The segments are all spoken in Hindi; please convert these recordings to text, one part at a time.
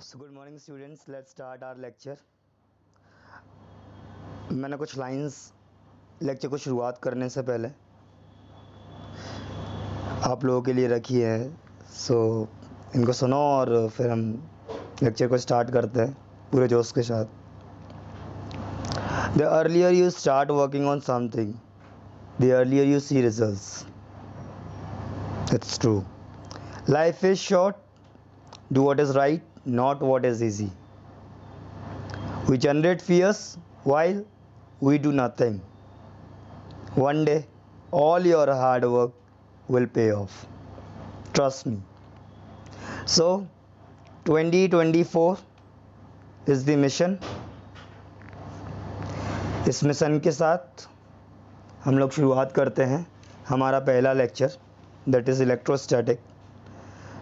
So good morning students, let's start our lecture. मैंने कुछ लाइंस लेक्चर को शुरुआत करने से पहले आप लोगों के लिए रखी है। सो इनको सुनो और फिर हम लेक्चर को स्टार्ट करते हैं पूरे जोश के साथ। The earlier you start working on something, the earlier you see results. It's true. Life is short, do what is right, not what is easy. We generate fears while we do nothing. One day, all your hard work will pay off. Trust me. So, 2024 is the mission. इस मिशन के साथ हम लोग शुरुआत करते हैं हमारा पहला lecture, that is electrostatic.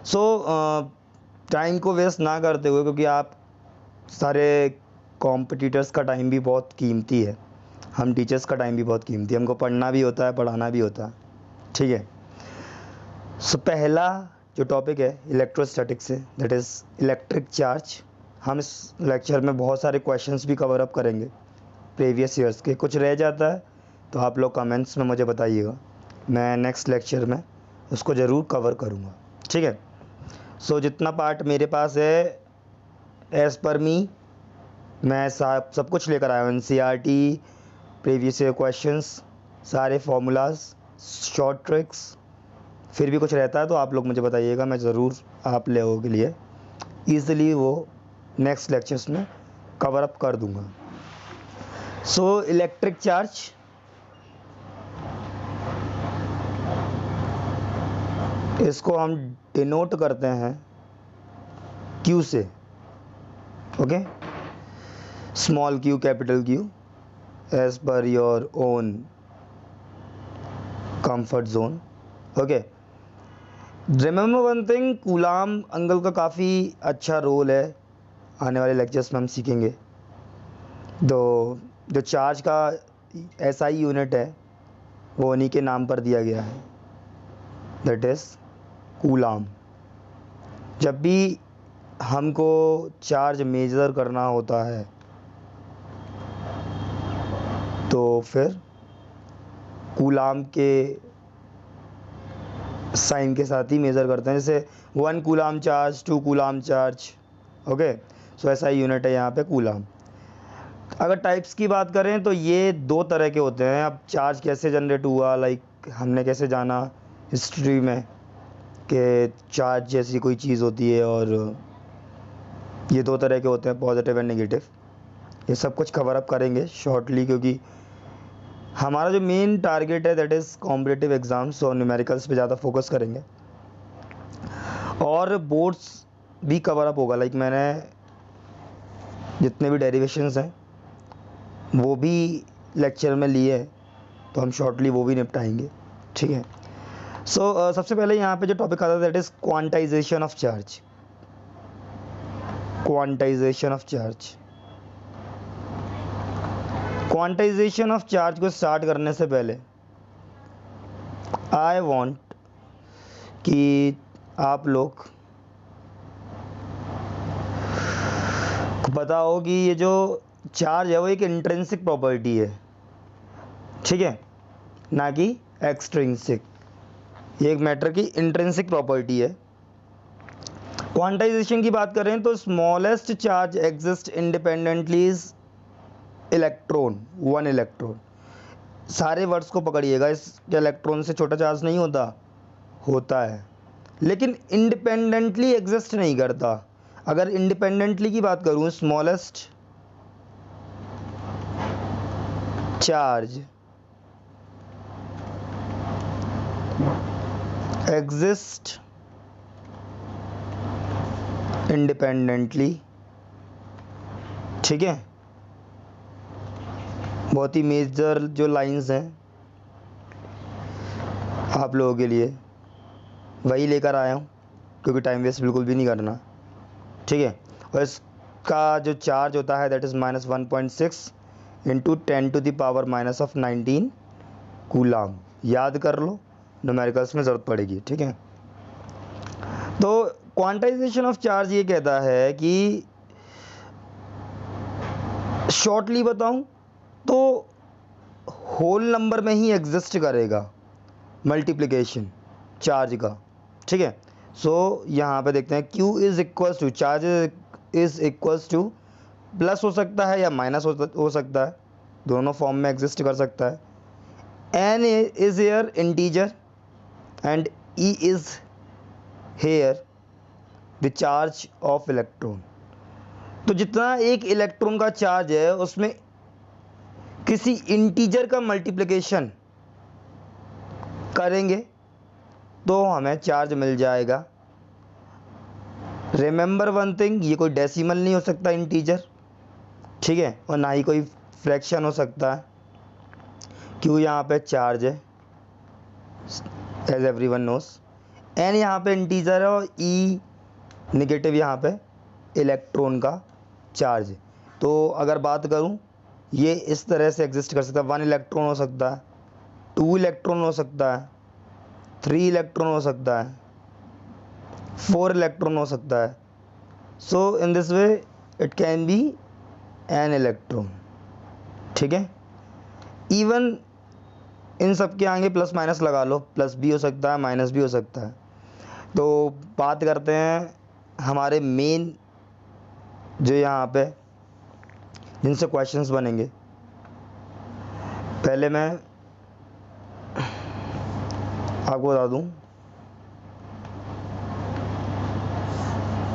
So time को वेस्ट ना करते हुए, क्योंकि आप सारे कॉम्पिटिटर्स का टाइम भी बहुत कीमती है, हम टीचर्स का टाइम भी बहुत कीमती है, हमको पढ़ना भी होता है, पढ़ाना भी होता है, ठीक है। सो पहला जो टॉपिक है इलेक्ट्रोस्टैटिक से, दैट इज़ इलेक्ट्रिक चार्ज। हम इस लेक्चर में बहुत सारे क्वेश्चंस भी कवर अप करेंगे प्रीवियस ईयर्स के। कुछ रह जाता है तो आप लोग कमेंट्स में मुझे बताइएगा, मैं नेक्स्ट लेक्चर में उसको ज़रूर कवर करूँगा, ठीक है। सो जितना पार्ट मेरे पास है एज़ पर मी, मैं सब कुछ लेकर आया हूँ। NCERT, प्रीवियस ईयर क्वेश्चंस, सारे फार्मूलाज, शॉर्ट ट्रिक्स। फिर भी कुछ रहता है तो आप लोग मुझे बताइएगा, मैं ज़रूर आप लोगों के लिए ईज़िली वो नेक्स्ट लेक्चर्स में कवर अप कर दूँगा। सो इलेक्ट्रिक चार्ज, इसको हम डिनोट करते हैं Q से, okay. Small q capital Q as per your own comfort zone, okay. Remember one thing, coulomb अंगल का काफ़ी अच्छा रोल है, आने वाले लेक्चर्स में हम सीखेंगे। जो चार्ज का SI यूनिट है वो उन्हीं के नाम पर दिया गया है, दैट इज़ कूलाम। जब भी हमको चार्ज मेज़र करना होता है तो फिर कूलाम के साइन के साथ ही मेज़र करते हैं, जैसे 1 coulomb charge, 2 coulomb charge, okay. So SI unit है यहाँ पे कूलाम। अगर टाइप्स की बात करें तो ये 2 तरह के होते हैं। अब चार्ज कैसे जनरेट हुआ, लाइक हमने कैसे जाना हिस्ट्री में कि चार्ज जैसी कोई चीज़ होती है, और ये 2 तरह के होते हैं, पॉजिटिव एंड नेगेटिव। ये सब कुछ कवर अप करेंगे शॉर्टली, क्योंकि हमारा जो मेन टारगेट है दैट इज़ कॉम्पिटिटिव एग्ज़ाम्स, और न्यूमेरिकल्स पे ज़्यादा फोकस करेंगे, और बोर्ड्स भी कवर अप होगा। लाइक मैंने जितने भी डेरिवेशंस हैं वो भी लेक्चर में लिए हैं, तो हम शॉर्टली वो भी निपटाएंगे, ठीक है। सो सबसे पहले यहाँ पे जो टॉपिक आता है that is quantization of charge. Quantization of charge, quantization of charge को स्टार्ट करने से पहले आई वांट कि आप लोग को पता हो कि ये जो चार्ज है वो एक इंट्रिंसिक प्रॉपर्टी है, ठीक है, ना कि एक्सट्रिंसिक। ये एक मैटर की इंट्रिंसिक प्रॉपर्टी है। क्वांटाइजेशन की बात करें तो smallest charge exist independently is electron, 1 electron. सारे वर्ड्स को पकड़िएगा, इस इलेक्ट्रॉन से छोटा चार्ज नहीं होता है, लेकिन इंडिपेंडेंटली एग्जिस्ट नहीं करता। अगर इंडिपेंडेंटली की बात करूं, स्मॉलेस्ट चार्ज एग्जिस्ट इंडिपेंडेंटली, ठीक है। बहुत ही मेजर जो लाइंस हैं आप लोगों के लिए वही लेकर आया हूँ, क्योंकि टाइम वेस्ट बिल्कुल भी नहीं करना, ठीक है। और इसका जो चार्ज होता है दैट इज़ -1.6 इंटू 10⁻⁻19 कूलाम। याद कर लो, न्यूमेरिकल्स में ज़रूरत पड़ेगी, ठीक है। तो क्वांटाइजेशन ऑफ चार्ज ये कहता है कि शॉर्टली बताऊं तो होल नंबर में ही एग्जिस्ट करेगा मल्टीप्लिकेशन चार्ज का, ठीक है। सो यहाँ पे देखते हैं Q is equals to, charge is equals to, plus हो सकता है या माइनस हो सकता है, दोनों फॉर्म में एग्जिस्ट कर सकता है। N is here integer and E is here the charge of electron. तो जितना एक इलेक्ट्रॉन का चार्ज है उसमें किसी इंटीजर का मल्टीप्लिकेशन करेंगे तो हमें चार्ज मिल जाएगा। रिमेंबर वन थिंग, ये कोई डेसिमल नहीं हो सकता इंटीजर, ठीक है, और ना ही कोई फ्रैक्शन हो सकता है। क्यों यहाँ पे चार्ज है एज एवरीवन नोस, एन यहाँ पे इंटीजर है और ई नेगेटिव यहाँ पे इलेक्ट्रॉन का चार्ज। तो अगर बात करूँ ये इस तरह से एग्जिस्ट कर सकता है, 1 इलेक्ट्रॉन हो सकता है, 2 इलेक्ट्रॉन हो सकता है, 3 इलेक्ट्रॉन हो सकता है, 4 इलेक्ट्रॉन हो सकता है। So in this way it can be an electron, ठीक है। इवन इन सब के आगे प्लस माइनस लगा लो, प्लस भी हो सकता है माइनस भी हो सकता है। तो बात करते हैं हमारे मेन जो यहाँ पे जिनसे क्वेश्चंस बनेंगे। पहले मैं आपको बता दूं,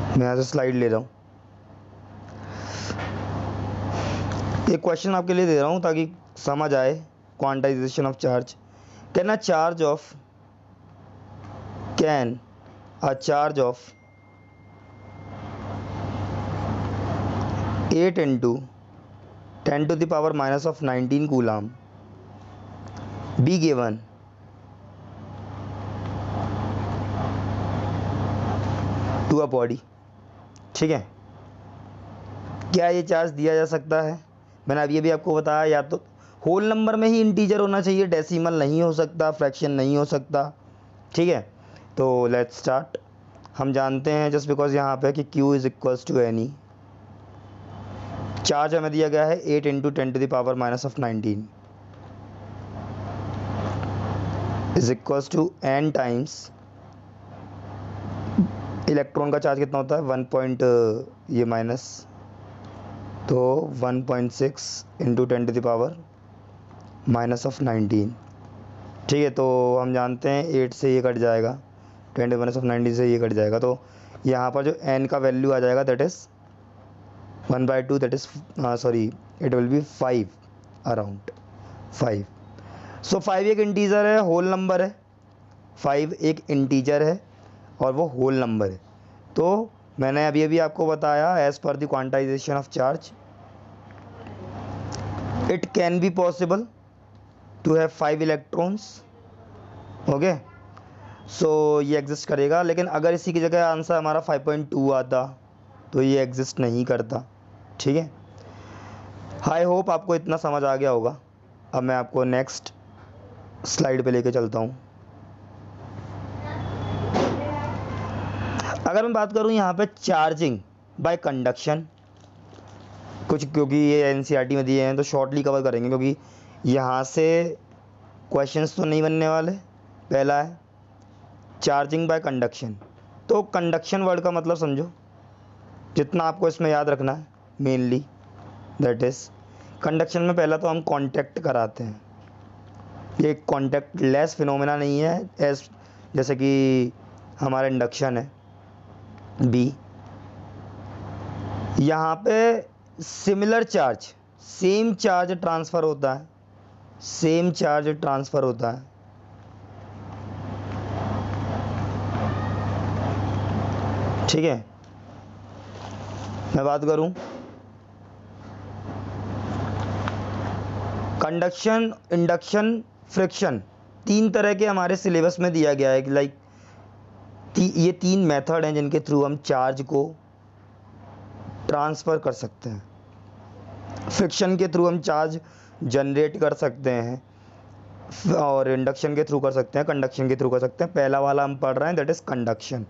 मैं यहाँ से स्लाइड ले रहा हूँ, एक क्वेश्चन आपके लिए दे रहा हूँ ताकि समझ आए। Quantization of charge, can a charge of 8 into 10 to the power minus of 19 coulomb be given to a body, ठीक है। क्या ये चार्ज दिया जा सकता है? मैंने अभी अभी आपको बताया, या तो होल नंबर में ही इंटीजर होना चाहिए, डेसिमल नहीं हो सकता, फ्रैक्शन नहीं हो सकता, ठीक है। तो लेट्स स्टार्ट। हम जानते हैं जस्ट बिकॉज यहाँ पे कि Q is equals to any, charge हमें दिया गया है 8 into 10 to the power minus of 19 is equals to n times electron का चार्ज कितना होता है 1 पॉइंट ये माइनस, तो 1.6 into 10 to the power minus of 19, ठीक है। तो हम जानते हैं 8 से ये कट जाएगा, 20 minus of 19 से ये कट जाएगा, तो यहाँ पर जो n का वैल्यू आ जाएगा that is 1/2, that is sorry it will B 5, around 5। सो 5 एक इंटीजर है, होल नंबर है, 5 एक इंटीजर है और वो होल नंबर है। तो मैंने अभी अभी आपको बताया as per the quantization of charge it can be possible to have 5 electrons, okay. So ये एग्जिस्ट करेगा, लेकिन अगर इसी की जगह आंसर हमारा 5.2 आता तो ये एग्जिस्ट नहीं करता, ठीक है। आई होप आपको इतना समझ आ गया होगा। अब मैं आपको नेक्स्ट स्लाइड पे लेके चलता हूँ। अगर मैं बात करूँ यहाँ पे चार्जिंग बाय कंडक्शन, कुछ क्योंकि ये एनसीईआरटी में दिए हैं तो शॉर्टली कवर करेंगे क्योंकि यहाँ से क्वेश्चंस तो नहीं बनने वाले। पहला है चार्जिंग बाय कंडक्शन, तो कंडक्शन वर्ड का मतलब समझो, जितना आपको इसमें याद रखना है मेनली दैट इज़ कंडक्शन में पहला तो हम कांटेक्ट कराते हैं। ये कांटेक्ट लेस फिनोमेना नहीं है एज जैसे कि हमारा इंडक्शन है बी। यहाँ पे similar charge, same charge transfer होता है, सेम चार्ज ट्रांसफ़र होता है, ठीक है। मैं बात करूं कंडक्शन, इंडक्शन, फ्रिक्शन, 3 तरह के हमारे सिलेबस में दिया गया है कि लाइक ये 3 मेथड हैं जिनके थ्रू हम चार्ज को ट्रांसफ़र कर सकते हैं। फ्रिक्शन के थ्रू हम चार्ज जनरेट कर सकते हैं और इंडक्शन के थ्रू कर सकते हैं, कंडक्शन के थ्रू कर सकते हैं। पहला वाला हम पढ़ रहे हैं दैट इज़ कंडक्शन।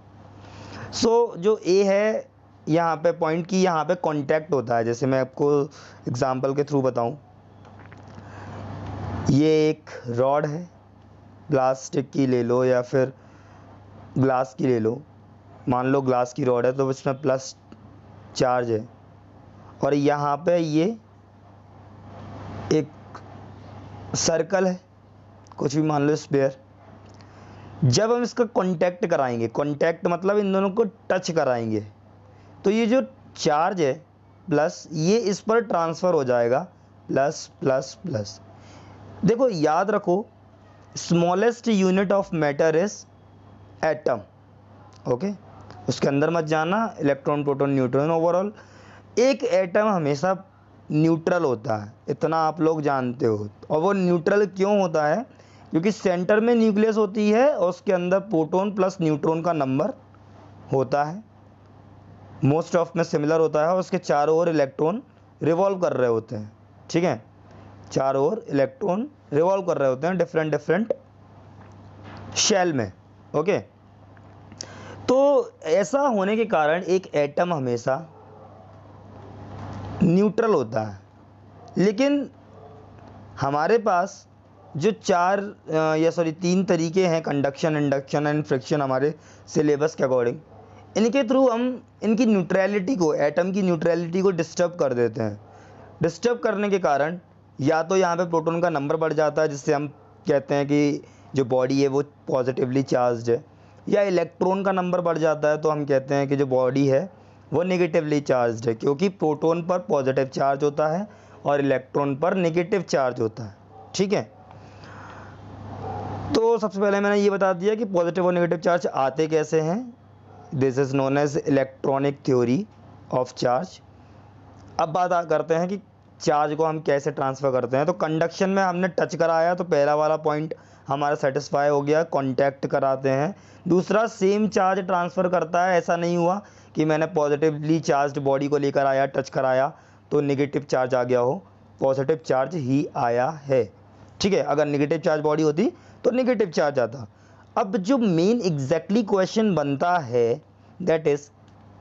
सो जो ए है यहाँ पे पॉइंट की, यहाँ पे कांटेक्ट होता है। जैसे मैं आपको एग्जांपल के थ्रू बताऊँ, ये एक रॉड है, प्लास्टिक की ले लो या फिर ग्लास की ले लो। मान लो ग्लास की रॉड है तो इसमें प्लस चार्ज है, और यहाँ पे ये एक सर्कल है, कुछ भी मान लो स्फीयर। जब हम इसका कांटेक्ट कराएंगे, कांटेक्ट मतलब इन दोनों को टच कराएंगे, तो ये जो चार्ज है प्लस, ये इस पर ट्रांसफ़र हो जाएगा प्लस प्लस प्लस। देखो याद रखो, smallest unit of matter is atom. Okay, उसके अंदर मत जाना, इलेक्ट्रॉन प्रोटॉन न्यूट्रॉन। ओवरऑल एक एटम हमेशा न्यूट्रल होता है, इतना आप लोग जानते हो। और वो न्यूट्रल क्यों होता है? क्योंकि सेंटर में न्यूक्लियस होती है और उसके अंदर प्रोटॉन प्लस न्यूट्रॉन का नंबर होता है, मोस्ट ऑफ में सिमिलर होता है, और उसके चारों ओर इलेक्ट्रॉन रिवॉल्व कर रहे होते हैं। ठीक है, चारों ओर इलेक्ट्रॉन रिवॉल्व कर रहे होते हैं डिफरेंट डिफरेंट शेल में। ओके, तो ऐसा होने के कारण एक एटम हमेशा न्यूट्रल होता है। लेकिन हमारे पास जो तीन तरीके हैं, कंडक्शन, इंडक्शन एंड फ्रिक्शन, हमारे सिलेबस के अकॉर्डिंग, इनके थ्रू हम इनकी न्यूट्रलिटी को, एटम की न्यूट्रलिटी को डिस्टर्ब कर देते हैं। डिस्टर्ब करने के कारण या तो यहाँ पे प्रोटॉन का नंबर बढ़ जाता है, जिससे हम कहते हैं कि जो बॉडी है वो पॉजिटिवली चार्ज्ड है, या इलेक्ट्रॉन का नंबर बढ़ जाता है तो हम कहते हैं कि जो बॉडी है वो नेगेटिवली चार्ज्ड है, क्योंकि प्रोटॉन पर पॉजिटिव चार्ज होता है और इलेक्ट्रॉन पर नेगेटिव चार्ज होता है। ठीक है, तो सबसे पहले मैंने ये बता दिया कि पॉजिटिव और नेगेटिव चार्ज आते कैसे हैं। This is known as electronic theory of charge. अब बात करते हैं कि चार्ज को हम कैसे ट्रांसफ़र करते हैं। तो कंडक्शन में हमने टच कराया, तो पहला वाला पॉइंट हमारा सेटिस्फाई हो गया, कांटेक्ट कराते हैं। दूसरा, सेम चार्ज ट्रांसफ़र करता है। ऐसा नहीं हुआ कि मैंने पॉजिटिवली चार्ज्ड बॉडी को लेकर आया, टच कराया तो नेगेटिव चार्ज आ गया हो, पॉजिटिव चार्ज ही आया है। ठीक है, अगर नेगेटिव चार्ज बॉडी होती तो नेगेटिव चार्ज आता। अब जो मेन एग्जैक्टली क्वेश्चन बनता है, दैट इज़,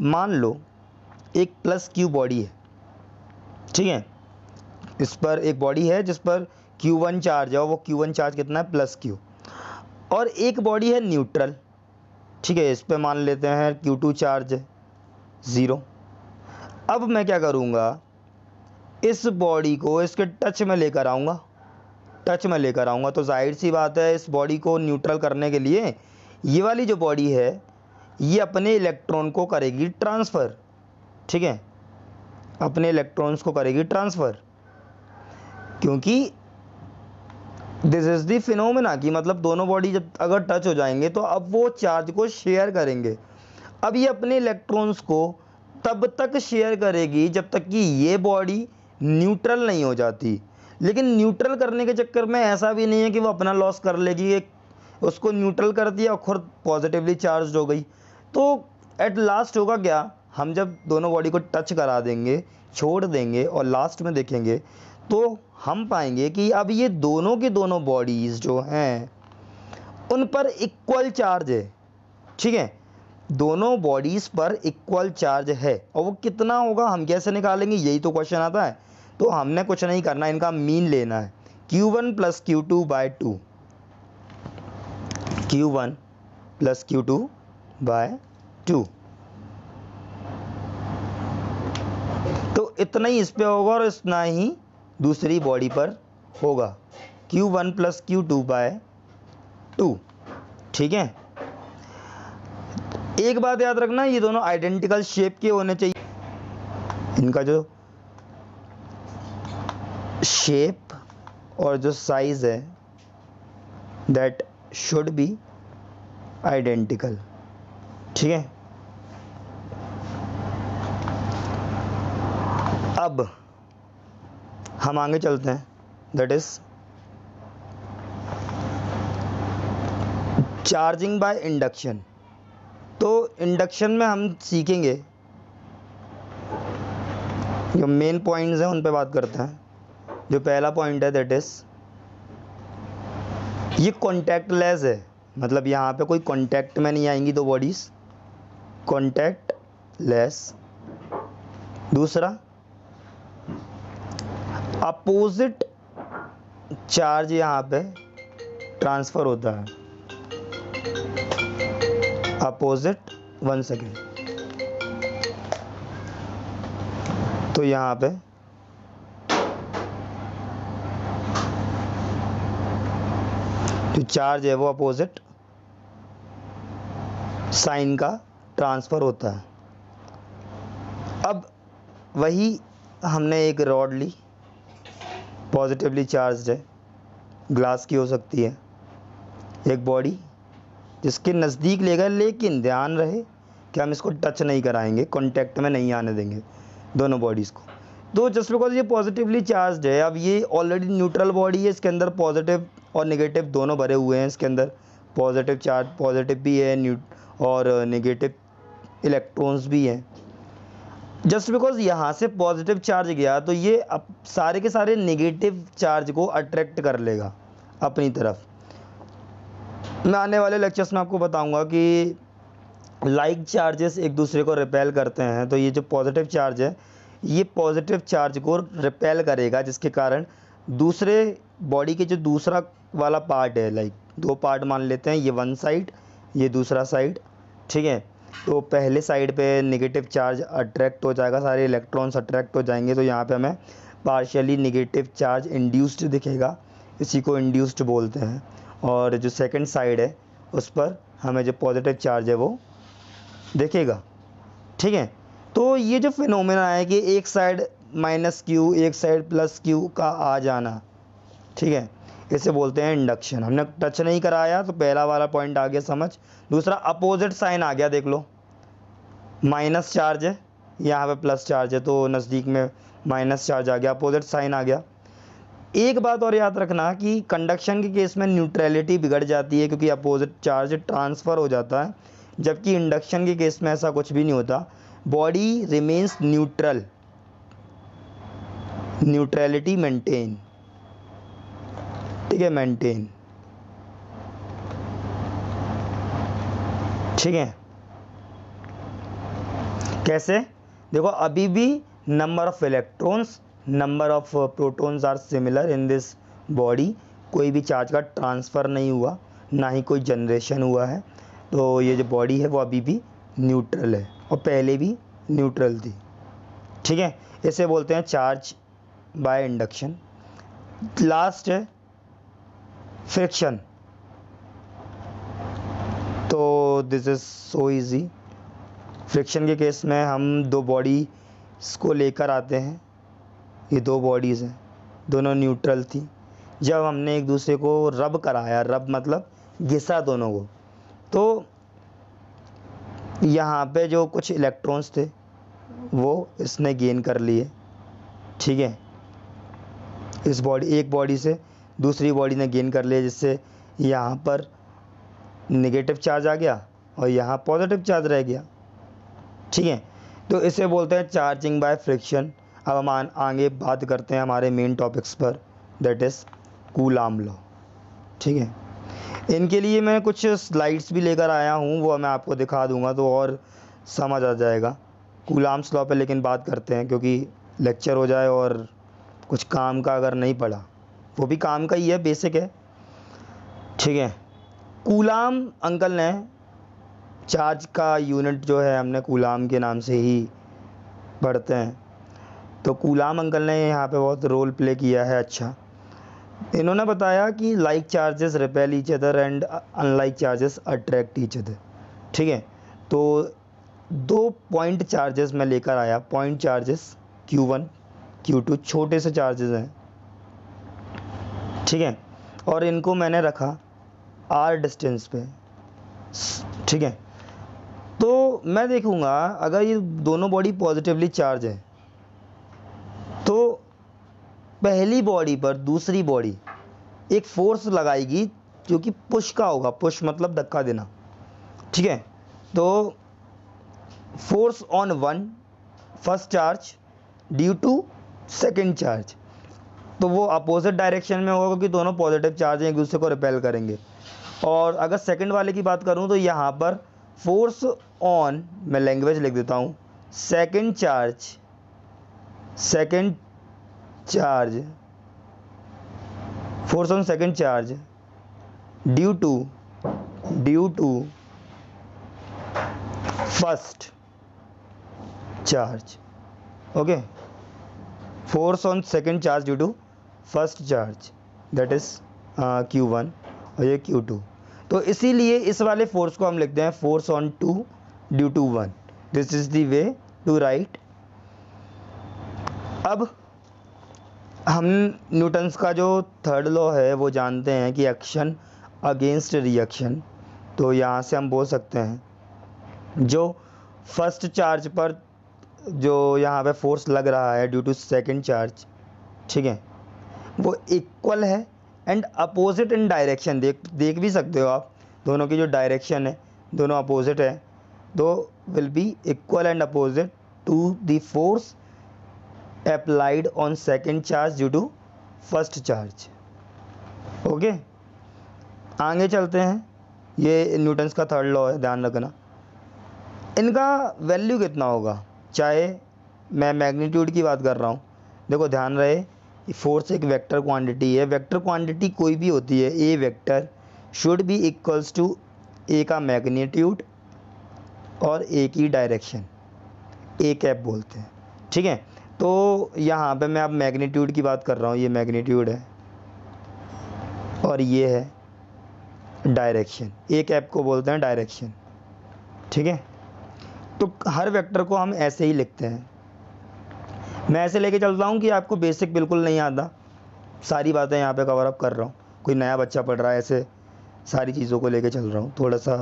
मान लो एक प्लस क्यू बॉडी है। ठीक है, इस पर एक बॉडी है जिस पर Q1 चार्ज है, और वो Q1 चार्ज कितना है? Plus Q। और एक बॉडी है न्यूट्रल। ठीक है, इस पर मान लेते हैं Q2 चार्ज है 0। अब मैं क्या करूँगा, इस बॉडी को इसके टच में लेकर आऊँगा, तो जाहिर सी बात है इस बॉडी को न्यूट्रल करने के लिए ये वाली जो बॉडी है ये अपने इलेक्ट्रॉन को करेगी ट्रांसफ़र। ठीक है, अपने इलेक्ट्रॉन्स को करेगी ट्रांसफ़र, क्योंकि दिस इज़ दी फिनोमेना कि मतलब दोनों बॉडी जब अगर टच हो जाएंगे तो अब वो चार्ज को शेयर करेंगे। अब ये अपने इलेक्ट्रॉन्स को तब तक शेयर करेगी जब तक कि ये बॉडी न्यूट्रल नहीं हो जाती। लेकिन न्यूट्रल करने के चक्कर में ऐसा भी नहीं है कि वो अपना लॉस कर लेगी, एक उसको न्यूट्रल कर दिया और खुद पॉजिटिवली चार्ज हो गई। तो एट लास्ट होगा क्या, हम जब दोनों बॉडी को टच करा देंगे, छोड़ देंगे और लास्ट में देखेंगे तो हम पाएंगे कि अब ये दोनों की दोनों बॉडीज़ जो हैं उन पर इक्वल चार्ज है। ठीक है, दोनों बॉडीज़ पर इक्वल चार्ज है, और वो कितना होगा हम कैसे निकालेंगे, यही तो क्वेश्चन आता है। तो हमने कुछ नहीं करना, इनका मीन लेना है, Q1 plus Q2 bye 2, Q1 plus Q2 bye 2। तो इतना ही इस पे होगा और इतना ही दूसरी बॉडी पर होगा, Q1 प्लस Q2 बाय 2। ठीक है, एक बात याद रखना, ये दोनों आइडेंटिकल शेप के होने चाहिए। इनका जो शेप और जो साइज है दैट शुड बी आइडेंटिकल। ठीक है, अब हम आगे चलते हैं, that is charging by induction. तो इंडक्शन में हम सीखेंगे, जो मेन पॉइंट्स हैं उन पे बात करते हैं। जो पहला पॉइंट है दैट इज, ये कॉन्टैक्ट लेस है, मतलब यहाँ पे कोई कॉन्टैक्ट में नहीं आएंगी दो बॉडीज़। Contact less. दूसरा, अपोजिट चार्ज यहाँ पे ट्रांसफर होता है, अपोजिट, 1 सेकेंड, तो यहाँ पे जो चार्ज है वो अपोजिट साइन का ट्रांसफ़र होता है। अब वही हमने एक रॉड ली, पॉजिटिवली चार्ज है, ग्लास की हो सकती है, एक बॉडी जिसके नज़दीक ले गए, लेकिन ध्यान रहे कि हम इसको टच नहीं कराएंगे, कांटेक्ट में नहीं आने देंगे दोनों बॉडीज़ को। तो जस्ट बिकॉज ये पॉजिटिवली चार्ज है, अब ये ऑलरेडी न्यूट्रल बॉडी है, इसके अंदर पॉजिटिव और नेगेटिव दोनों भरे हुए हैं, इसके अंदर पॉजिटिव चार्ज, पॉजिटिव भी है और नेगेटिव इलेक्ट्रॉन्स भी हैं। जस्ट बिकॉज यहाँ से पॉजिटिव चार्ज गया तो ये अब सारे के सारे नेगेटिव चार्ज को अट्रैक्ट कर लेगा अपनी तरफ। मैं आने वाले लेक्चर्स में आपको बताऊंगा कि लाइक चार्जेस एक दूसरे को रिपेल करते हैं, तो ये जो पॉजिटिव चार्ज है ये पॉजिटिव चार्ज को रिपेल करेगा, जिसके कारण दूसरे बॉडी के जो दूसरा वाला पार्ट है, लाइक 2 पार्ट मान लेते हैं, ये 1 साइड, ये दूसरा साइड, ठीक है। तो पहले साइड पे नेगेटिव चार्ज अट्रैक्ट हो जाएगा, सारे इलेक्ट्रॉन्स अट्रैक्ट हो जाएंगे, तो यहाँ पे हमें पार्शियली नेगेटिव चार्ज इंड्यूस्ड दिखेगा, इसी को इंड्यूस्ड बोलते हैं। और जो सेकंड साइड है उस पर हमें जो पॉजिटिव चार्ज है वो दिखेगा, ठीक है। तो ये जो फिनोमेना है कि एक साइड -q एक साइड +q का आ जाना, ठीक है, इसे बोलते हैं इंडक्शन। हमने टच नहीं कराया तो पहला वाला पॉइंट आ गया समझ। दूसरा, अपोजिट साइन आ गया, देख लो, माइनस चार्ज है, यहाँ पे प्लस चार्ज है, तो नज़दीक में माइनस चार्ज आ गया, अपोजिट साइन आ गया। एक बात और याद रखना कि कंडक्शन के केस में न्यूट्रलिटी बिगड़ जाती है, क्योंकि अपोजिट चार्ज ट्रांसफ़र हो जाता है, जबकि इंडक्शन के केस में ऐसा कुछ भी नहीं होता, body remains neutral, neutrality maintain, ठीक है, मेंटेन, ठीक है। कैसे? देखो, अभी भी number of electrons, number of protons are similar in this body, कोई भी चार्ज का ट्रांसफ़र नहीं हुआ, ना ही कोई जनरेशन हुआ है, तो ये जो बॉडी है वो अभी भी न्यूट्रल है और पहले भी न्यूट्रल थी, ठीक है। इसे बोलते हैं चार्ज बाय इंडक्शन। लास्ट है फ्रिक्शन, तो this is so easy. Friction के केस में हम 2 बॉडी को लेकर आते हैं, ये 2 बॉडीज़ हैं, दोनों न्यूट्रल थी, जब हमने एक दूसरे को रब कराया, रब मतलब घिसा दोनों को, तो यहाँ पे जो कुछ इलेक्ट्रॉन्स थे वो इसने गेन कर लिए, ठीक है, इस बॉडी, एक बॉडी से दूसरी बॉडी ने गेन कर लिया, जिससे यहाँ पर नेगेटिव चार्ज आ गया और यहाँ पॉजिटिव चार्ज रह गया, ठीक है। तो इसे बोलते हैं चार्जिंग बाय फ्रिक्शन। अब हम आगे बात करते हैं हमारे मेन टॉपिक्स पर, दैट इज़ कूलाम लॉ, ठीक है। इनके लिए मैं कुछ स्लाइड्स भी लेकर आया हूँ, वो मैं आपको दिखा दूँगा तो और समझ आ जाएगा कूलाम्स लॉ पे। लेकिन बात करते हैं, क्योंकि लेक्चर हो जाए और कुछ काम का अगर नहीं पड़ा, वो भी काम का ही है, बेसिक है, ठीक है। कूलाम अंकल ने, चार्ज का यूनिट जो है हमने कूलाम के नाम से ही पढ़ते हैं, तो कूलाम अंकल ने यहाँ पे बहुत रोल प्ले किया है। अच्छा, इन्होंने बताया कि like charges repel each other and unlike charges attract each other, ठीक है। तो 2 पॉइंट चार्जेस मैं लेकर आया, पॉइंट चार्जेस Q1 Q2, छोटे से चार्जेस हैं, ठीक है, और इनको मैंने रखा R डिस्टेंस पे, ठीक है। तो मैं देखूँगा अगर ये दोनों बॉडी पॉजिटिवली चार्ज है तो पहली बॉडी पर दूसरी बॉडी एक फोर्स लगाएगी जो कि पुश का होगा, पुश मतलब धक्का देना, ठीक है। तो force on one first charge due to second charge, तो वो अपोजिट डायरेक्शन में होगा क्योंकि दोनों पॉजिटिव चार्ज एक दूसरे को रिपेल करेंगे। और अगर सेकंड वाले की बात करूं तो यहाँ पर फोर्स ऑन, मैं लैंग्वेज लिख देता हूँ, second charge, force on second charge due to first charge. Okay, force on second charge due to first charge, that is Q1 और ये Q2। तो इसीलिए इस वाले फोर्स को हम लिखते हैं force on 2 due to 1। This is the way to write. अब हम न्यूटन्स का जो थर्ड लॉ है वो जानते हैं कि एक्शन अगेंस्ट रिएक्शन। तो यहाँ से हम बोल सकते हैं जो फर्स्ट चार्ज पर जो यहाँ पे फोर्स लग रहा है ड्यू टू सेकेंड चार्ज, ठीक है, वो इक्वल है एंड अपोजिट इन डायरेक्शन। देख भी सकते हो आप, दोनों की जो डायरेक्शन है दोनों अपोजिट है, तो will be equal and opposite to the force applied on second charge due to first charge. Okay, आगे चलते हैं। ये न्यूटन्स का थर्ड लॉ है, ध्यान रखना। इनका वैल्यू कितना होगा, चाहे मैं मैग्नीट्यूड की बात कर रहा हूँ। देखो ध्यान रहे, फोर्स एक वेक्टर क्वांटिटी है। वेक्टर क्वांटिटी कोई भी होती है, A vector should be equals to A का मैग्नीट्यूड और ए की डायरेक्शन, ए कैप बोलते हैं, ठीक है। तो यहाँ पे मैं अब मैग्नीट्यूड की बात कर रहा हूँ, ये मैग्नीट्यूड है और ये है डायरेक्शन, ए कैप को बोलते हैं डायरेक्शन, ठीक है। तो हर वेक्टर को हम ऐसे ही लिखते हैं। मैं ऐसे लेके चल रहा हूँ कि आपको बेसिक बिल्कुल नहीं आता, सारी बातें यहाँ पे कवर अप कर रहा हूँ। कोई नया बच्चा पढ़ रहा है, ऐसे सारी चीज़ों को लेके चल रहा हूँ। थोड़ा सा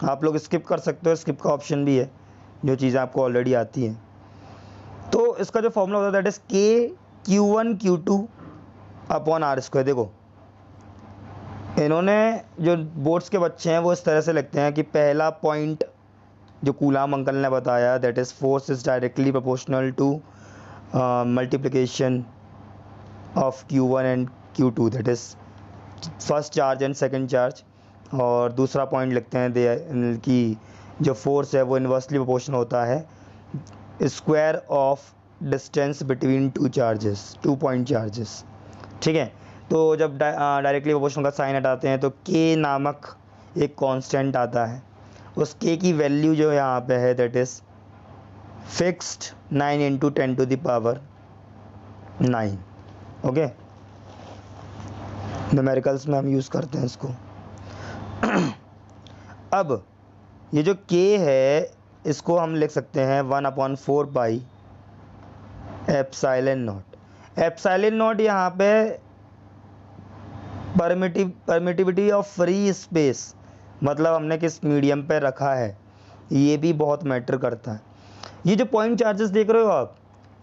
आप लोग स्किप कर सकते हो, स्किप का ऑप्शन भी है, जो चीज़ें आपको ऑलरेडी आती हैं। तो इसका जो फॉर्मूला होता है that is Q1 Q2 upon R square. देखो इन्होंने, जो बोर्ड्स के बच्चे हैं वो इस तरह से लिखते हैं कि पहला पॉइंट जो कूलाम अंकल ने बताया, that is force is directly proportional to multiplication of Q1 and Q2, that is first charge and second charge. और दूसरा पॉइंट लिखते हैं कि जो फोर्स है वो इन्वर्सली प्रोपोर्शनल होता है square of distance between two charges, 2 point charges, ठीक है। तो जब डायरेक्टली प्रोपोर्शनल का साइन हटाते हैं तो K नामक एक कांस्टेंट आता है, उस K की वैल्यू जो यहाँ पे है that is fixed 9 into 10 to the power 9। Okay, numericals में हम यूज़ करते हैं इसको। अब ये जो K है इसको हम लिख सकते हैं 1/4 pi epsilon not. Epsilon not यहाँ पे परमिटिविटी ऑफ फ्री स्पेस, मतलब हमने किस मीडियम पे रखा है, ये भी बहुत मैटर करता है। ये जो पॉइंट चार्जेस देख रहे हो आप,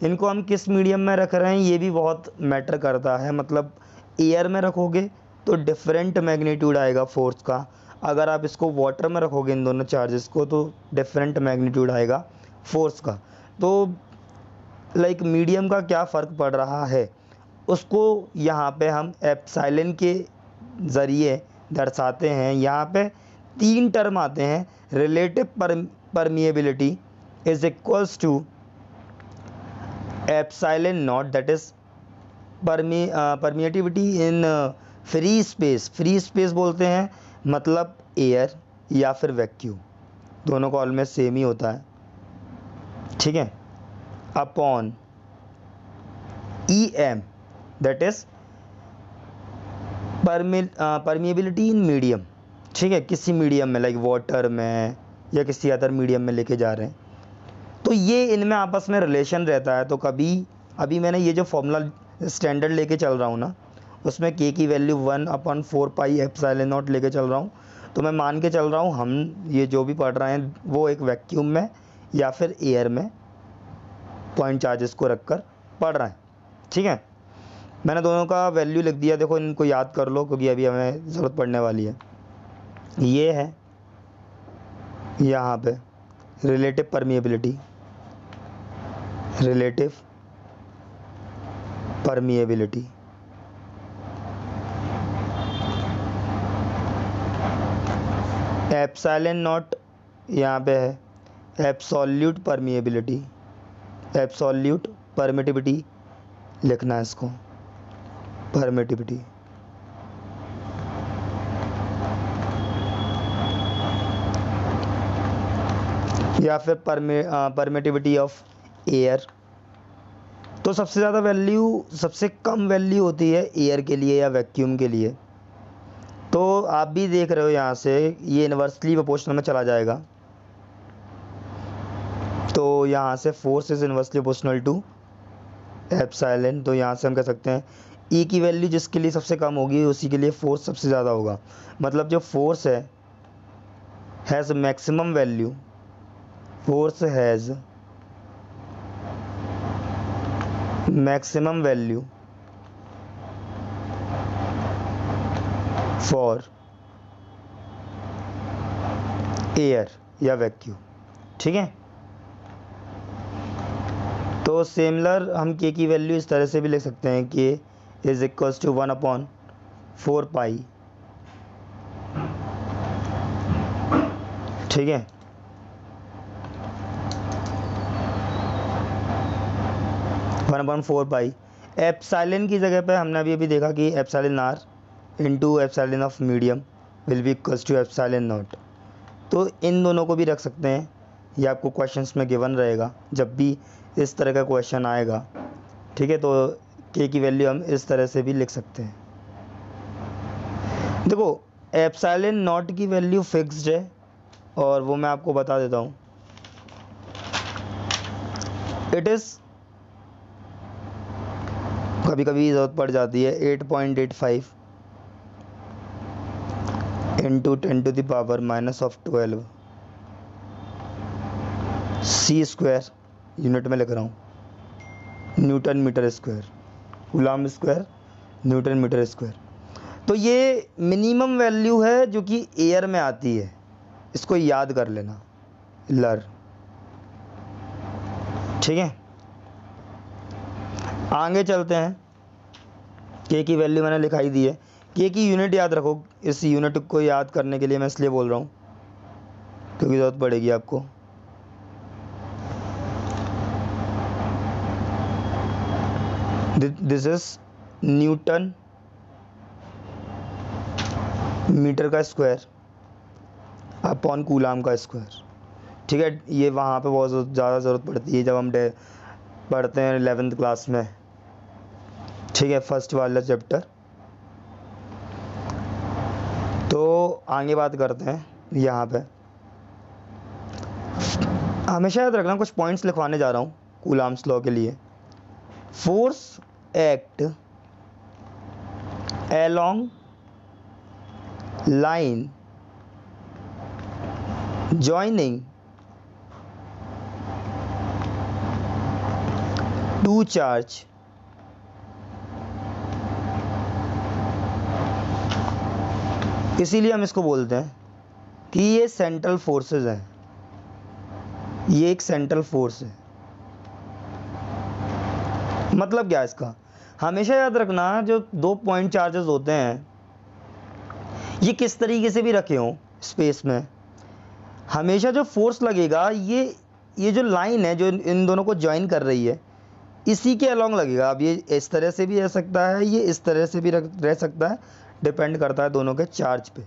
इनको हम किस मीडियम में रख रहे हैं ये भी बहुत मैटर करता है। मतलब एयर में रखोगे तो डिफरेंट मैग्नीट्यूड आएगा फोर्स का, अगर आप इसको वाटर में रखोगे इन दोनों चार्जेस को तो डिफरेंट मैग्नीट्यूड आएगा फोर्स का। तो लाइक मीडियम का क्या फ़र्क पड़ रहा है उसको यहाँ पे हम एप्सिलॉन के ज़रिए दर्शाते हैं। यहाँ पे 3 टर्म आते हैं, relative permeability is equals to epsilon naught, that is permeability in free space. Free space बोलते हैं मतलब एयर या फिर वैक्यूम, दोनों का ऑलमोस्ट सेम ही होता है, ठीक है, upon EM that is permeability in medium, ठीक है, किसी मीडियम में लाइक वाटर में या किसी अदर मीडियम में लेके जा रहे हैं। तो ये इनमें आपस में रिलेशन रहता है। तो कभी अभी मैंने ये जो फॉर्मूला स्टैंडर्ड लेके चल रहा हूँ ना, उसमें K की वैल्यू 1/4 पाई एप्सिलॉन नॉट लेके चल रहा हूँ। तो मैं मान के चल रहा हूँ हम ये जो भी पढ़ रहे हैं वो एक वैक्यूम में या फिर एयर में पॉइंट चार्जेस को रखकर पढ़ रहे हैं, ठीक है। मैंने दोनों का वैल्यू लिख दिया, देखो इनको याद कर लो क्योंकि अभी हमें ज़रूरत पड़ने वाली है। ये है यहाँ पे relative permeability, relative permeability, epsilon not यहाँ पे है एब्सोल्यूट परमिएबिलिटी, एब्सोल्यूट परमिटिविटी लिखना है इसको, परमिटिविटी। या फिर परमिटिविटी ऑफ एयर। तो सबसे ज़्यादा वैल्यू, सबसे कम वैल्यू होती है एयर के लिए या वैक्यूम के लिए। तो आप भी देख रहे हो यहाँ से ये इन्वर्सली प्रोपोर्शनल में चला जाएगा। तो यहाँ से force is inversely proportional to epsilon. तो यहाँ से हम कह सकते हैं ई की वैल्यू जिसके लिए सबसे कम होगी उसी के लिए फोर्स सबसे ज़्यादा होगा। मतलब जो force has maximum value, force has maximum value for air या वैक्यूम। ठीक है। तो सिमिलर हम के की वैल्यू इस तरह से भी लिख सकते हैं कि इज इक्वल्स टू 1/4 पाई। ठीक है। वन अपॉन 4 पाई। एप्सिलॉन की जगह पे हमने अभी देखा कि epsilon r into epsilon of medium will be equals to epsilon naught. तो इन दोनों को भी रख सकते हैं, ये आपको क्वेश्चंस में गिवन रहेगा जब भी इस तरह का क्वेश्चन आएगा। ठीक है। तो के की वैल्यू हम इस तरह से भी लिख सकते हैं। देखो एप्सिलॉन नॉट की वैल्यू फिक्स्ड है और वो मैं आपको बता देता हूँ। इट इज़ कभी कभी ज़रूरत पड़ जाती है 8.85 इंटू 10⁻⁻12 सी स्क्वायर, यूनिट में लिख रहा हूँ, newton metre square, coulomb square newton metre square. तो ये मिनिमम वैल्यू है जो कि एयर में आती है, इसको याद कर लेना लर। ठीक है। आगे चलते हैं। के की वैल्यू मैंने लिखाई दी है, के की यूनिट याद रखो। इस यूनिट को याद करने के लिए मैं इसलिए बोल रहा हूँ क्योंकि ज़रूरत पड़ेगी आपको। दिस इज न्यूटन मीटर का स्क्वायर अपॉन कूलम्ब का स्क्वायर। ठीक है। ये वहाँ पे बहुत ज़्यादा ज़रूरत पड़ती है जब हम पढ़ते हैं 11th क्लास में। ठीक है, फर्स्ट वाला चैप्टर। तो आगे बात करते हैं। यहाँ पे हमेशा याद रखना, कुछ पॉइंट्स लिखवाने जा रहा हूँ कूलम्ब्स लॉ के लिए। Force act along line joining two charge इसीलिए हम इसको बोलते हैं कि ये सेंट्रल फोर्सेस हैं, ये एक सेंट्रल फोर्स है। मतलब क्या है इसका, हमेशा याद रखना जो दो पॉइंट चार्जेस होते हैं ये किस तरीके से भी रखे हों स्पेस में, हमेशा जो फोर्स लगेगा ये जो लाइन है जो इन दोनों को ज्वाइन कर रही है इसी के अलोंग लगेगा। अब ये इस तरह से भी रह सकता है, ये इस तरह से भी रह सकता है, डिपेंड करता है दोनों के चार्ज पे।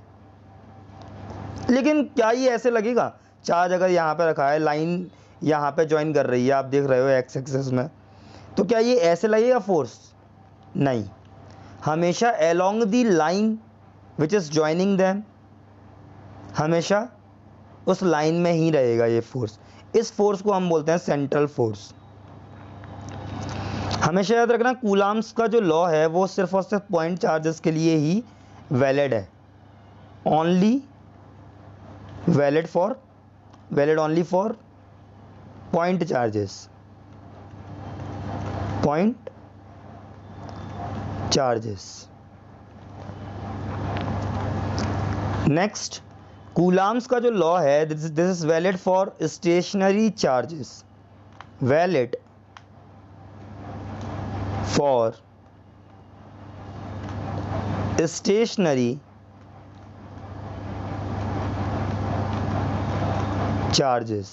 लेकिन क्या ये ऐसे लगेगा, चार्ज अगर यहाँ पे रखा है, लाइन यहाँ पे ज्वाइन कर रही है, आप देख रहे हो एक्स एक्सिस में, तो क्या ये ऐसे लगेगा फोर्स? नहीं, हमेशा along the line which is joining them, हमेशा उस लाइन में ही रहेगा ये फोर्स। इस फोर्स को हम बोलते हैं सेंट्रल फोर्स। हमेशा याद रखना कूलम्ब्स का जो लॉ है वो सिर्फ और सिर्फ पॉइंट चार्जेस के लिए ही वैलिड है, only valid only for point charges, point charges. Next, Coulomb's का जो लॉ है this is valid for stationary charges, valid for stationary charges.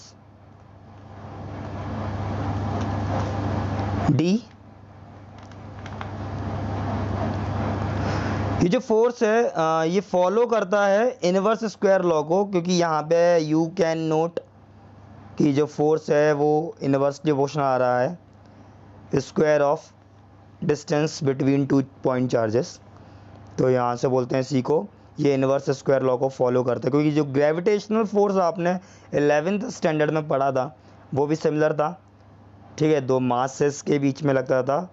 D, ये जो फोर्स है ये फॉलो करता है इनवर्स स्क्वायर लॉ को, क्योंकि यहाँ पे यू कैन नोट कि जो फोर्स है वो इनवर्स डिवोशन आ रहा है square of distance between two point charges. तो यहाँ से बोलते हैं सी को, ये इनवर्स स्क्वायर लॉ को फॉलो करता है, क्योंकि जो ग्रेविटेशनल फोर्स आपने 11th स्टैंडर्ड में पढ़ा था वो भी सिमिलर था, ठीक है, दो मासेस के बीच में लगता था,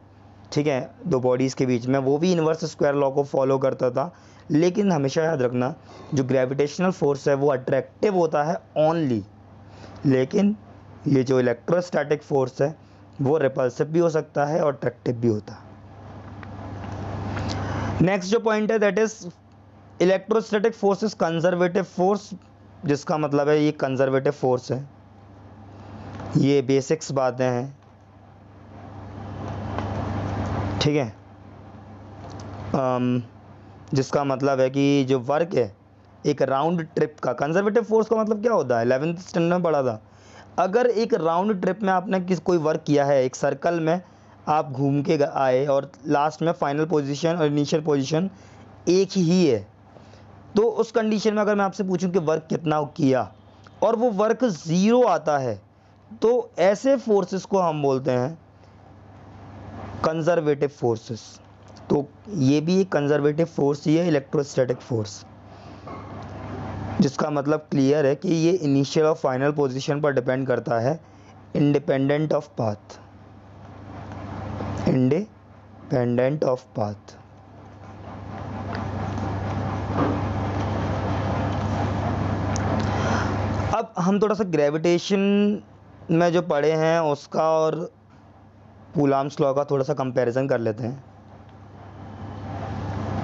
ठीक है, दो बॉडीज़ के बीच में, वो भी इनवर्स स्क्वायर लॉ को फॉलो करता था। लेकिन हमेशा याद रखना जो ग्रेविटेशनल फोर्स है वो अट्रैक्टिव होता है ओनली, लेकिन ये जो इलेक्ट्रोस्टैटिक फोर्स है वो रिपल्सिव भी हो सकता है और अट्रैक्टिव भी होता है। नेक्स्ट जो पॉइंट है that is electrostatic force is conservative force, जिसका मतलब है ये कंजर्वेटिव फोर्स है। ये बेसिक्स बातें हैं, ठीक है, जिसका मतलब है कि जो वर्क है एक राउंड ट्रिप का, कंजर्वेटिव फोर्स का मतलब क्या होता है 11th स्टैंडर्ड में पढ़ा था। अगर एक राउंड ट्रिप में आपने कोई वर्क किया है, एक सर्कल में आप घूम के आए और लास्ट में फाइनल पोजीशन और इनिशियल पोजीशन एक ही है, तो उस कंडीशन में अगर मैं आपसे पूछूं कि वर्क कितना किया और वो वर्क ज़ीरो आता है, तो ऐसे फोर्सेस को हम बोलते हैं कंजर्वेटिव फोर्सेस। तो ये भी एक कंजर्वेटिव फोर्स ही है, इलेक्ट्रोस्टैटिक फोर्स, जिसका मतलब क्लियर है कि ये इनिशियल और फाइनल पोजीशन पर डिपेंड करता है, independent of path, independent of path. अब हम थोड़ा सा ग्रेविटेशन में जो पढ़े हैं उसका और कूलॉम्स लॉ का थोड़ा सा कंपैरिजन कर लेते हैं।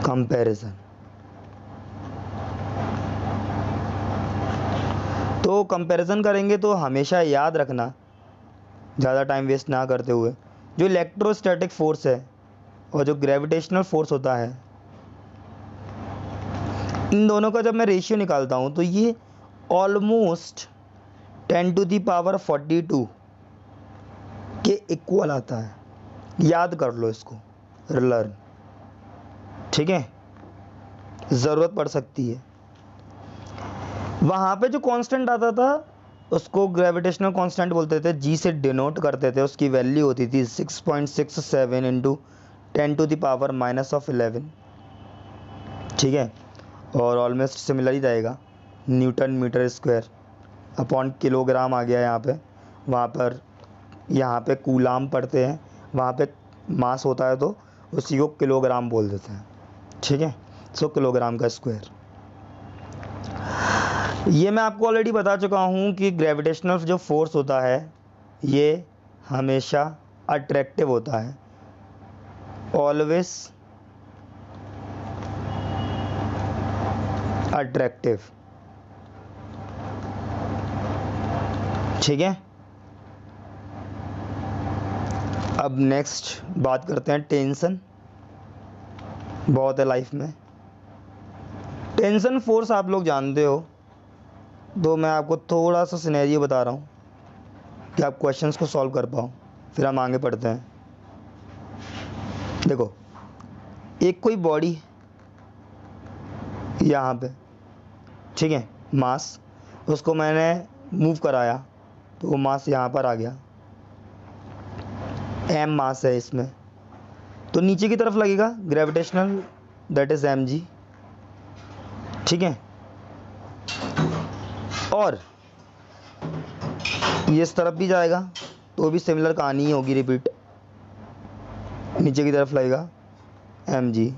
कंपैरिजन, तो कंपैरिजन करेंगे तो हमेशा याद रखना, ज़्यादा टाइम वेस्ट ना करते हुए, जो इलेक्ट्रोस्टैटिक फोर्स है और जो ग्रेविटेशनल फोर्स होता है, इन दोनों का जब मैं रेशियो निकालता हूँ तो ये ऑलमोस्ट 10⁻42 के इक्वल आता है। याद कर लो इसको, लर्न, ठीक है, ज़रूरत पड़ सकती है। वहाँ पे जो कांस्टेंट आता था उसको ग्रेविटेशनल कांस्टेंट बोलते थे, जी से डिनोट करते थे, उसकी वैल्यू होती थी 6.67 इंटू 10⁻⁻11, ठीक है, और ऑलमोस्ट सिमिलर ही रहेगा, newton metre square upon kilogram आ गया यहाँ पे। वहाँ पर यहाँ पे कूलाम पढ़ते हैं, वहाँ पे मास होता है तो उसी को किलोग्राम बोल देते हैं, ठीक है, सो किलोग्राम का स्क्वायर। ये मैं आपको ऑलरेडी बता चुका हूँ कि ग्रेविटेशनल जो फोर्स होता है ये हमेशा अट्रैक्टिव होता है, ऑलवेज अट्रैक्टिव, ठीक है। अब नेक्स्ट बात करते हैं टेंशन, बहुत है लाइफ में। टेंशन फोर्स आप लोग जानते हो, तो मैं आपको थोड़ा सा सिनेरियो बता रहा हूँ कि आप क्वेश्चंस को सॉल्व कर पाओ, फिर हम आगे पढ़ते हैं। देखो, एक कोई बॉडी यहाँ पे, ठीक है, मास, उसको मैंने मूव कराया तो वो मास यहाँ पर आ गया, एम मास है इसमें, तो नीचे की तरफ लगेगा ग्रेविटेशनल, दैट इज mg, ठीक है, और ये इस तरफ भी जाएगा तो भी सिमिलर कहानी ही होगी, रिपीट, नीचे की तरफ लगेगा mg।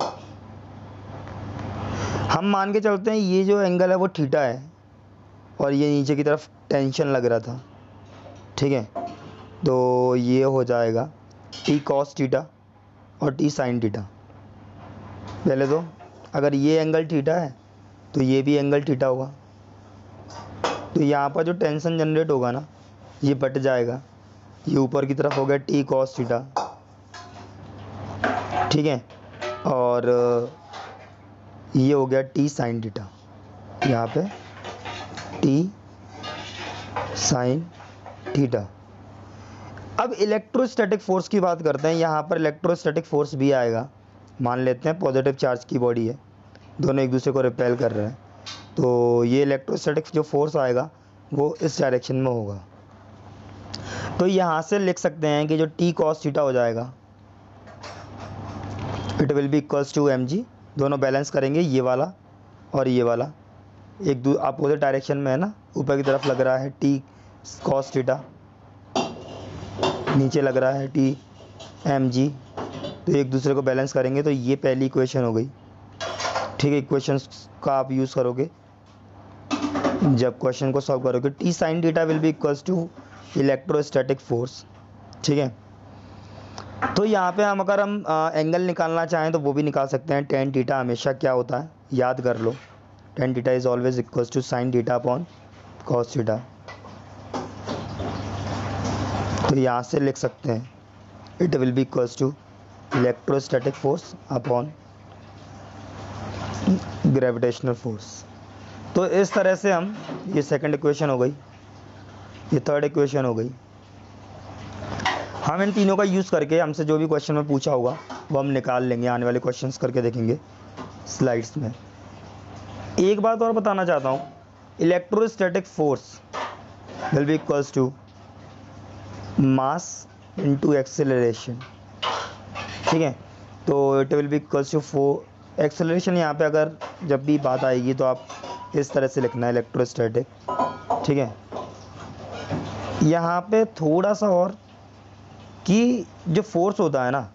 हम मान के चलते हैं ये जो एंगल है वो थीटा है और ये नीचे की तरफ टेंशन लग रहा था, ठीक है, तो ये हो जाएगा t cos थीटा और t sin थीटा। पहले तो अगर ये एंगल थीटा है तो ये भी एंगल थीटा होगा, तो यहाँ पर जो टेंशन जनरेट होगा ना ये बट जाएगा, ये ऊपर की तरफ हो गया t cos थीटा, ठीक है, और ये हो गया t sin थीटा, यहाँ पे t साइन थीटा। अब इलेक्ट्रोस्टैटिक फोर्स की बात करते हैं। यहाँ पर इलेक्ट्रोस्टैटिक फोर्स भी आएगा। मान लेते हैं पॉजिटिव चार्ज की बॉडी है, दोनों एक दूसरे को रिपेल कर रहे हैं, तो ये इलेक्ट्रोस्टैटिक जो फोर्स आएगा वो इस डायरेक्शन में होगा। तो यहाँ से लिख सकते हैं कि जो टी कॉस थीटा हो जाएगा, it will be equals to mg। दोनों बैलेंस करेंगे, ये वाला और ये वाला एक अपोजिट डायरेक्शन में है ना, ऊपर की तरफ लग रहा है टी कॉस थीटा, नीचे लग रहा है टी mg, तो एक दूसरे को बैलेंस करेंगे। तो ये पहली इक्वेशन हो गई, ठीक है। इक्वेशन का आप यूज़ करोगे जब क्वेश्चन को सॉल्व करोगे। T sine theta will be equals to electrostatic force, ठीक है। तो यहाँ पे हम अगर हम एंगल निकालना चाहें तो वो भी निकाल सकते हैं। टेन थीटा हमेशा क्या होता है, याद कर लो, tan theta is always equals to sine theta upon cos theta. तो यहाँ से लिख सकते हैं it will be equals to electrostatic force upon gravitational force. तो इस तरह से हम, ये सेकंड इक्वेशन हो गई, ये थर्ड इक्वेशन हो गई। हम इन तीनों का यूज़ करके हमसे जो भी क्वेश्चन में पूछा होगा वो हम निकाल लेंगे, आने वाले क्वेश्चंस करके देखेंगे स्लाइड्स में। एक बात और बताना चाहता हूँ, electrostatic force will be equals to mass into acceleration, ठीक है। तो it will be equals to four acceleration. यहाँ पे अगर जब भी बात आएगी तो आप इस तरह से लिखना है इलेक्ट्रोस्टैटिक, ठीक है। यहाँ पे थोड़ा सा और कि जो फोर्स होता है ना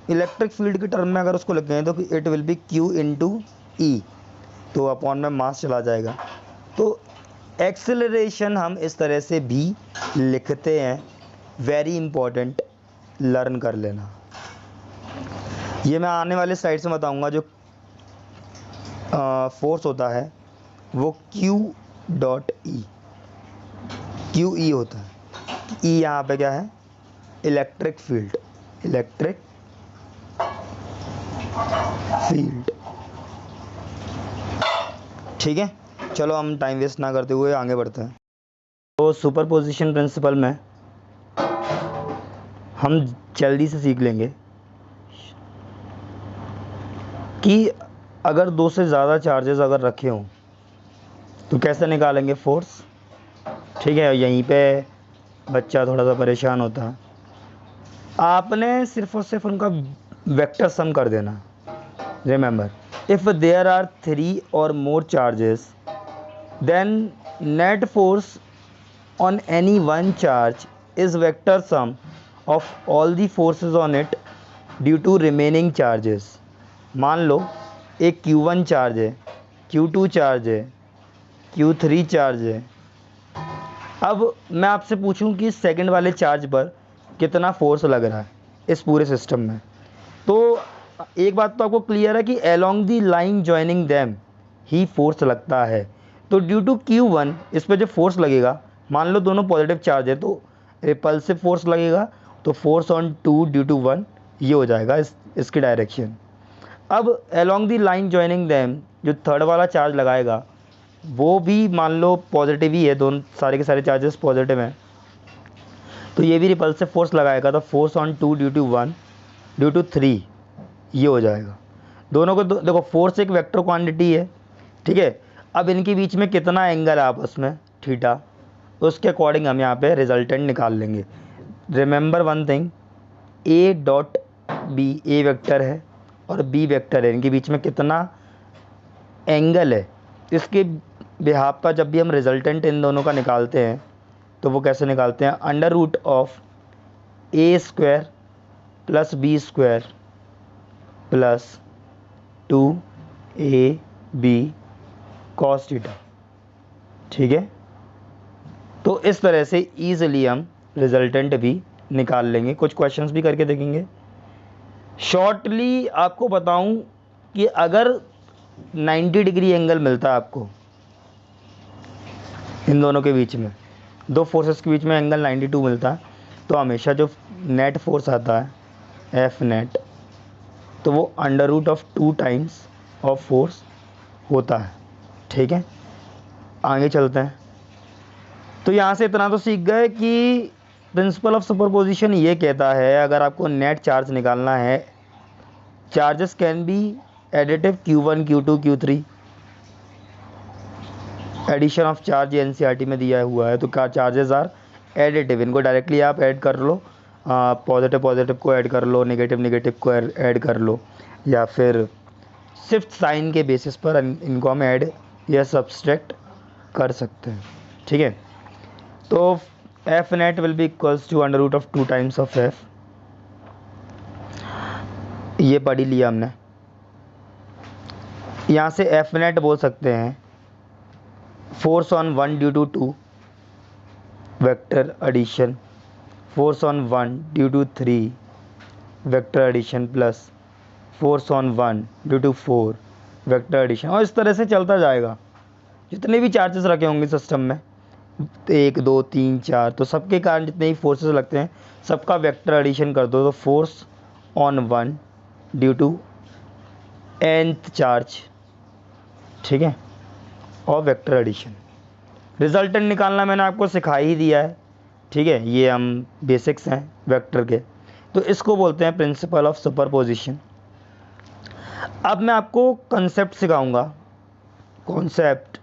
इलेक्ट्रिक फील्ड के टर्म में अगर उसको लिखें तो it will be Q into E, तो अपॉन में मास चला जाएगा। तो एक्सेलरेशन हम इस तरह से भी लिखते हैं, वेरी इंपॉर्टेंट, लर्न कर लेना। ये मैं आने वाले स्लाइड से बताऊंगा। जो फोर्स होता है वो Q dot E, Q E होता है। ई यहाँ पे क्या है, इलेक्ट्रिक फील्ड, इलेक्ट्रिक फील्ड, ठीक है। चलो हम टाइम वेस्ट ना करते हुए आगे बढ़ते हैं। तो सुपरपोजिशन प्रिंसिपल में हम जल्दी से सीख लेंगे कि अगर दो से ज़्यादा चार्जेस अगर रखे हों तो कैसे निकालेंगे फोर्स, ठीक है। यहीं पे बच्चा थोड़ा सा परेशान होता है। आपने सिर्फ और सिर्फ उनका वेक्टर सम कर देना। रिमेंबर, इफ़ देयर आर 3 और more charges then net force on any one charge is vector sum of all the forces on it due to remaining charges। मान लो एक Q1 चार्ज है, Q2 चार्ज है, Q3 चार्ज है। अब मैं आपसे पूछूं कि सेकंड वाले चार्ज पर कितना फोर्स लग रहा है इस पूरे सिस्टम में, तो एक बात तो आपको क्लियर है कि along the line joining them he force लगता है। तो ड्यू टू Q1 इस पर जो फोर्स लगेगा, मान लो दोनों पॉजिटिव चार्ज है तो रिपल्सिव फोर्स लगेगा, तो फोर्स ऑन 2 ड्यू टू 1 ये हो जाएगा इसकी डायरेक्शन। अब along the line joining them जो थर्ड वाला चार्ज लगाएगा वो भी मान लो पॉजिटिव ही है, दोनों सारे के सारे चार्जेस पॉजिटिव हैं, तो ये भी रिपल्सिव फोर्स लगाएगा। तो force on 2 due to 1 due to 3 ये हो जाएगा। दोनों को देखो फोर्स एक वेक्टर क्वांटिटी है, ठीक है। अब इनके बीच में कितना एंगल है आपस में, थीटा, उसके अकॉर्डिंग हम यहाँ पे रिजल्टेंट निकाल लेंगे। Remember one thing, A dot B, A vector है और बी वेक्टर है, इनके बीच में कितना एंगल है, इसके बिहाफ पर जब भी हम रिजल्टेंट इन दोनों का निकालते हैं तो वो कैसे निकालते हैं, under root of A square plus B square plus 2ab cos theta, ठीक है। तो इस तरह से ईज़िली हम रिजल्टेंट भी निकाल लेंगे, कुछ क्वेश्चंस भी करके देखेंगे। शॉर्टली आपको बताऊं कि अगर 90 डिग्री एंगल मिलता है आपको इन दोनों के बीच में, दो फोर्सेस के बीच में एंगल 92 मिलता है, तो हमेशा जो नेट फोर्स आता है एफ नेट, तो वो under root of 2 times of force होता है, ठीक है। आगे चलते हैं। तो यहाँ से इतना तो सीख गए कि प्रिंसिपल ऑफ सुपरपोजिशन ये कहता है अगर आपको नेट चार्ज निकालना है, charges can be additive Q1 Q2 Q3, addition of charge NCERT में दिया हुआ है, तो क्या चार्जेस आर एडिटिव, इनको डायरेक्टली आप ऐड कर लो, पॉजिटिव पॉजिटिव को ऐड कर लो, नेगेटिव नेगेटिव को ऐड कर लो, या फिर शिफ्ट साइन के बेसिस पर इनको हम ऐड या सब्सट्रैक्ट कर सकते हैं। ठीक है, तो F net will be equals to under root of 2 times of F, ये पढ़ ही लिया हमने। यहाँ से एफ नेट बोल सकते हैं force on 1 due to 2 vector addition, force on 1 due to 3 vector addition, plus force on 1 due to 4 vector addition, और इस तरह से चलता जाएगा। जितने भी चार्जेस रखे होंगे सिस्टम में 1 2 3 4, तो सबके कारण जितने भी फोर्सेस लगते हैं सबका वेक्टर एडिशन कर दो, तो force on 1 due to nth charge, ठीक है, और वेक्टर एडिशन। रिजल्टेंट निकालना मैंने आपको सिखा ही दिया है, ठीक है, ये हम बेसिक्स हैं वेक्टर के, तो इसको बोलते हैं प्रिंसिपल ऑफ सुपरपोजिशन। अब मैं आपको कंसेप्ट सिखाऊंगा, concept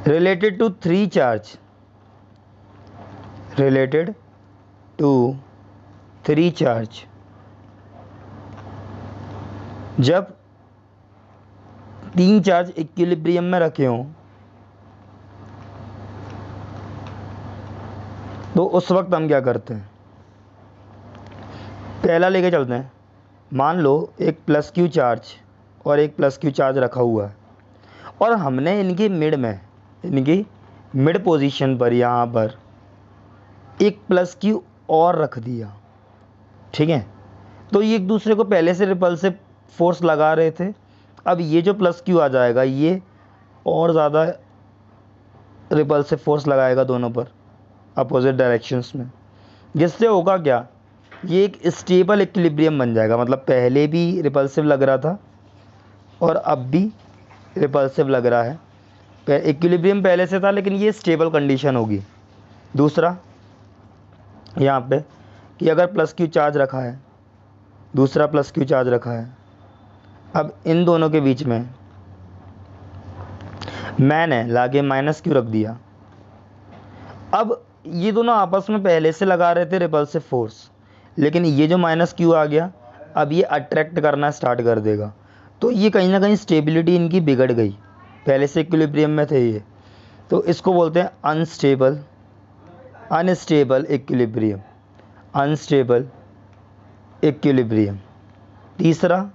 related to 3 charge, related to 3 charge. जब 3 चार्ज इक्विलिब्रियम में रखे हों तो उस वक्त हम क्या करते हैं, पहला लेके चलते हैं। मान लो एक प्लस क्यू चार्ज और एक प्लस क्यू चार्ज रखा हुआ है, और हमने इनकी मिड पोजीशन पर यहाँ पर एक प्लस क्यू और रख दिया, ठीक है। तो ये एक दूसरे को पहले से रिपल्सिव फोर्स लगा रहे थे, अब ये जो प्लस क्यू आ जाएगा ये और ज़्यादा रिपल्सिव फोर्स लगाएगा दोनों पर अपोजिट डायरेक्शंस में, जिससे होगा क्या, ये एक स्टेबल इक्विलिब्रियम बन जाएगा। मतलब पहले भी रिपल्सिव लग रहा था और अब भी रिपल्सिव लग रहा है, इक्विलिब्रियम पहले से था लेकिन ये स्टेबल कंडीशन होगी। दूसरा यहाँ पे कि अगर प्लस क्यू चार्ज रखा है, दूसरा प्लस क्यू चार्ज रखा है, अब इन दोनों के बीच में मैंने लाके माइनस क्यू रख दिया। अब ये दोनों आपस में पहले से लगा रहे थे रिपल्सिव फोर्स, लेकिन ये जो माइनस क्यू आ गया अब ये अट्रैक्ट करना स्टार्ट कर देगा, तो ये कहीं ना कहीं स्टेबिलिटी इनकी बिगड़ गई, पहले से इक्विलिब्रियम में थे ये, तो इसको बोलते हैं अनस्टेबल इक्विलिब्रियम, अनस्टेबल इक्विलिब्रियम। तीसरा,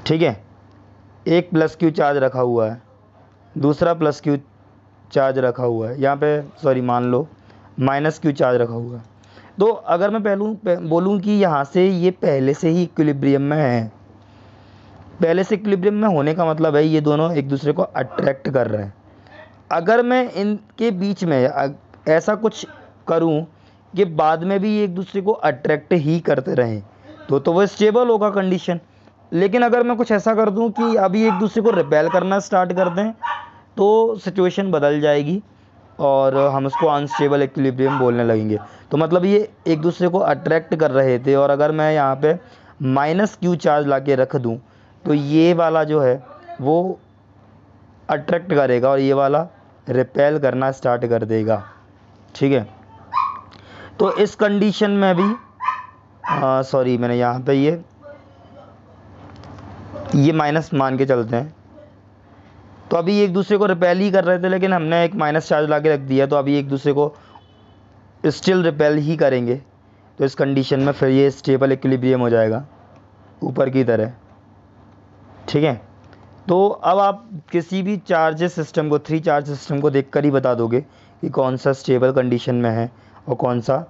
ठीक है, एक प्लस क्यू चार्ज रखा हुआ है, दूसरा प्लस क्यू चार्ज रखा हुआ है, यहाँ पे सॉरी मान लो माइनस क्यू चार्ज रखा हुआ है। तो अगर मैं बोलूँ कि यहाँ से ये पहले से ही इक्विलिब्रियम में है, पहले से इक्विलिब्रियम में होने का मतलब है ये दोनों एक दूसरे को अट्रैक्ट कर रहे हैं। अगर मैं इनके बीच में ऐसा कुछ करूँ कि बाद में भी एक दूसरे को अट्रैक्ट ही करते रहें तो वो स्टेबल होगा कंडीशन। लेकिन अगर मैं कुछ ऐसा कर दूं कि अभी एक दूसरे को रिपेल करना स्टार्ट कर दें तो सिचुएशन बदल जाएगी और हम उसको अनस्टेबल इक्विलिब्रियम बोलने लगेंगे। तो मतलब ये एक दूसरे को अट्रैक्ट कर रहे थे, और अगर मैं यहाँ पे माइनस क्यू चार्ज ला के रख दूँ तो ये वाला जो है वो अट्रैक्ट करेगा और ये वाला रिपेल करना स्टार्ट कर देगा, ठीक है। तो इस कंडीशन में भी सॉरी मैंने यहाँ पे ये माइनस मान के चलते हैं, तो अभी एक दूसरे को रिपेल ही कर रहे थे लेकिन हमने एक माइनस चार्ज ला के रख दिया, तो अभी एक दूसरे को स्टिल रिपेल ही करेंगे। तो इस कंडीशन में फिर ये स्टेबल इक्विलिब्रियम हो जाएगा ऊपर की तरह, ठीक है। तो अब आप किसी भी चार्जेस सिस्टम को, 3 चार्ज सिस्टम को देखकर ही बता दोगे कि कौन सा स्टेबल कंडीशन में है और कौन सा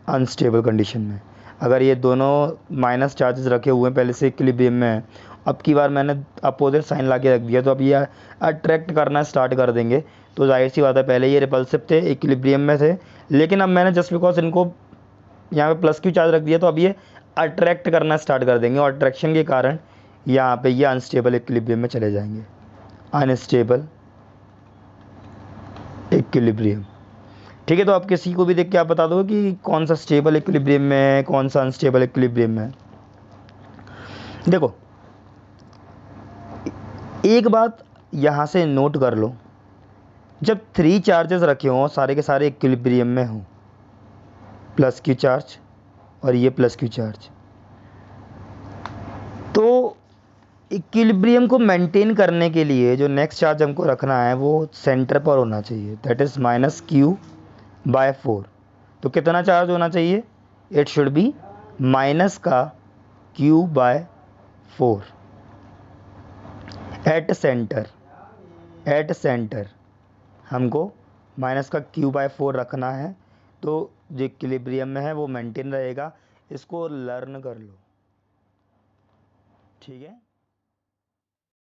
अनस्टेबल कंडीशन में। अगर ये दोनों माइनस चार्जेस रखे हुए हैं पहले से इक्विलिब्रियम में है, अब की बार मैंने अपोजिट साइन ला के रख दिया तो अब ये अट्रैक्ट करना स्टार्ट कर देंगे। तो जाहिर सी बात है पहले ये रिपल्सिव थे, इक्विलिब्रियम में थे, लेकिन अब मैंने जस्ट बिकॉज इनको यहाँ पे प्लस क्यू चार्ज रख दिया तो अब ये अट्रैक्ट करना स्टार्ट कर देंगे और अट्रैक्शन के कारण यहाँ पे ये अनस्टेबल इक्विलिब्रियम में चले जाएंगे। Unstable equilibrium. ठीक है, तो आप किसी को भी देख के आप बता दो कि कौन सा स्टेबल इक्विलिब्रियम में है, कौन सा अनस्टेबल इक्विलिब्रियम में है। देखो, एक बात यहाँ से नोट कर लो, जब 3 चार्जेस रखे हों सारे के सारे इक्विलिब्रियम में हों, प्लस क्यू चार्ज और ये प्लस क्यू चार्ज, तो इक्विलिब्रियम को मेंटेन करने के लिए जो नेक्स्ट चार्ज हमको रखना है वो सेंटर पर होना चाहिए, दैट इज़ -q/4। तो कितना चार्ज होना चाहिए? इट शुड बी माइनस का q/4 एट सेंटर हमको माइनस का q/4 रखना है, तो जो इक्विलिब्रियम में है वो मेंटेन रहेगा। इसको लर्न कर लो, ठीक है।